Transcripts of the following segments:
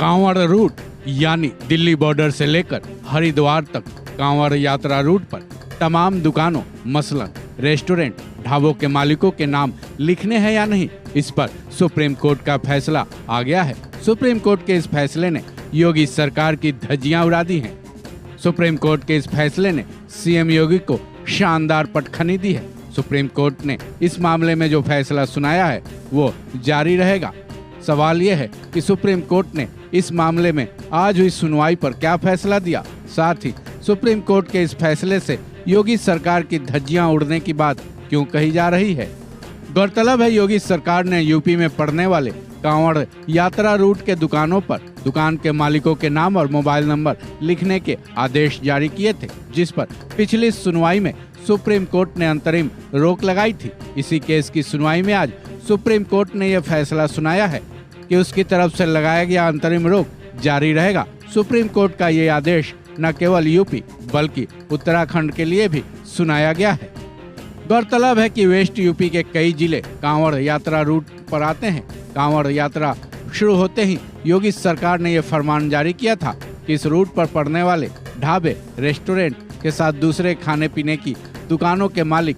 Kanwar root यानी Delhi border से लेकर हरिद्वार तक कांवड़ यात्रा रूट पर तमाम दुकानों मसलन रेस्टोरेंट ढाबों के मालिकों के नाम लिखने हैं या नहीं, इस पर सुप्रीम कोर्ट का फैसला आ गया है। सुप्रीम कोर्ट के इस फैसले ने योगी सरकार की धज्जियां उड़ा दी हैं। सुप्रीम कोर्ट के इस फैसले ने सीएम योगी को शानदार पटखनी दी है। सुप्रीम कोर्ट ने इस मामले में जो फैसला सुनाया है वो जारी रहेगा। सवाल यह है कि सुप्रीम कोर्ट ने इस मामले में आज हुई सुनवाई पर क्या फैसला दिया। साथ ही सुप्रीम कोर्ट के इस फैसले से योगी सरकार की धज्जियां उड़ने की बात क्यों कही जा रही है। गौरतलब है, योगी सरकार ने यूपी में पड़ने वाले कांवड़ यात्रा रूट के दुकानों पर दुकान के मालिकों के नाम और मोबाइल नंबर लिखने के आदेश जारी किए थे, जिस पर पिछली सुनवाई में सुप्रीम कोर्ट ने अंतरिम रोक लगाई थी। इसी केस की सुनवाई में आज सुप्रीम कोर्ट ने यह फैसला सुनाया है कि उसकी तरफ से लगाया गया अंतरिम रोक जारी रहेगा। सुप्रीम कोर्ट का ये आदेश न केवल यूपी बल्कि उत्तराखंड के लिए भी सुनाया गया है। गौरतलब है कि वेस्ट यूपी के कई जिले कांवड़ यात्रा रूट पर आते हैं। कांवड़ यात्रा शुरू होते ही योगी सरकार ने यह फरमान जारी किया था कि इस रूट पर पड़ने वाले ढाबे रेस्टोरेंट के साथ दूसरे खाने पीने की दुकानों के मालिक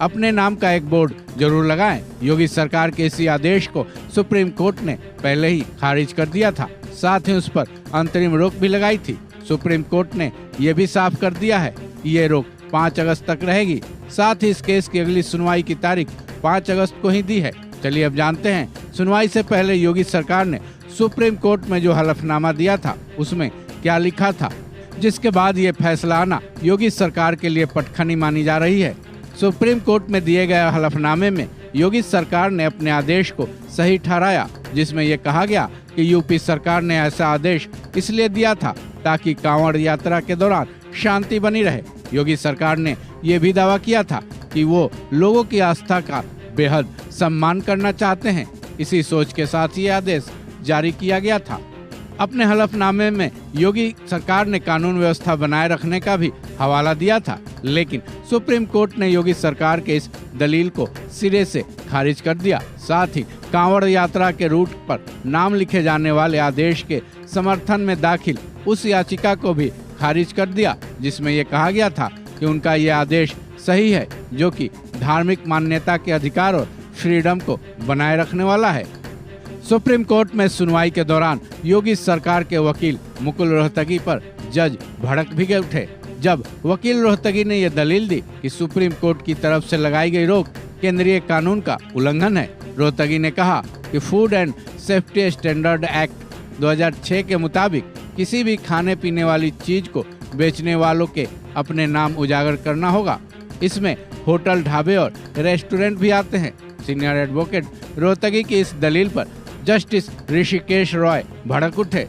अपने नाम का एक बोर्ड जरूर लगाएं। योगी सरकार के इसी आदेश को सुप्रीम कोर्ट ने पहले ही खारिज कर दिया था, साथ ही उस पर अंतरिम रोक भी लगाई थी। सुप्रीम कोर्ट ने यह भी साफ कर दिया है कि ये रोक 5 अगस्त तक रहेगी। साथ ही इस केस की अगली सुनवाई की तारीख 5 अगस्त को ही दी है। चलिए अब जानते हैं सुनवाई से पहले योगी सरकार ने सुप्रीम कोर्ट में जो हलफनामा दिया था उसमें क्या लिखा था, जिसके बाद ये फैसला आना योगी सरकार के लिए पटखनी मानी जा रही है। सुप्रीम कोर्ट में दिए गए हलफनामे में योगी सरकार ने अपने आदेश को सही ठहराया, जिसमें यह कहा गया कि यूपी सरकार ने ऐसा आदेश इसलिए दिया था ताकि कांवड़ यात्रा के दौरान शांति बनी रहे। योगी सरकार ने यह भी दावा किया था कि वो लोगों की आस्था का बेहद सम्मान करना चाहते हैं। इसी सोच के साथ ये आदेश जारी किया गया था। अपने हलफनामे में योगी सरकार ने कानून व्यवस्था बनाए रखने का भी हवाला दिया था, लेकिन सुप्रीम कोर्ट ने योगी सरकार के इस दलील को सिरे से खारिज कर दिया। साथ ही कांवड़ यात्रा के रूट पर नाम लिखे जाने वाले आदेश के समर्थन में दाखिल उस याचिका को भी खारिज कर दिया, जिसमें यह कहा गया था कि उनका ये आदेश सही है, जो कि धार्मिक मान्यता के अधिकार और फ्रीडम को बनाए रखने वाला है। सुप्रीम कोर्ट में सुनवाई के दौरान योगी सरकार के वकील मुकुल रोहतगी पर जज भड़क भी गए उठे। जब वकील रोहतगी ने यह दलील दी कि सुप्रीम कोर्ट की तरफ से लगाई गई रोक केंद्रीय कानून का उल्लंघन है। रोहतगी ने कहा कि food and safety standard act 2006 के मुताबिक किसी भी खाने पीने वाली चीज को बेचने वालों के अपने नाम उजागर करना होगा। इसमें होटल ढाबे और रेस्टोरेंट भी आते हैं। सीनियर एडवोकेट रोहतगी की इस दलील पर जस्टिस ऋषिकेश रॉय भड़क उठे।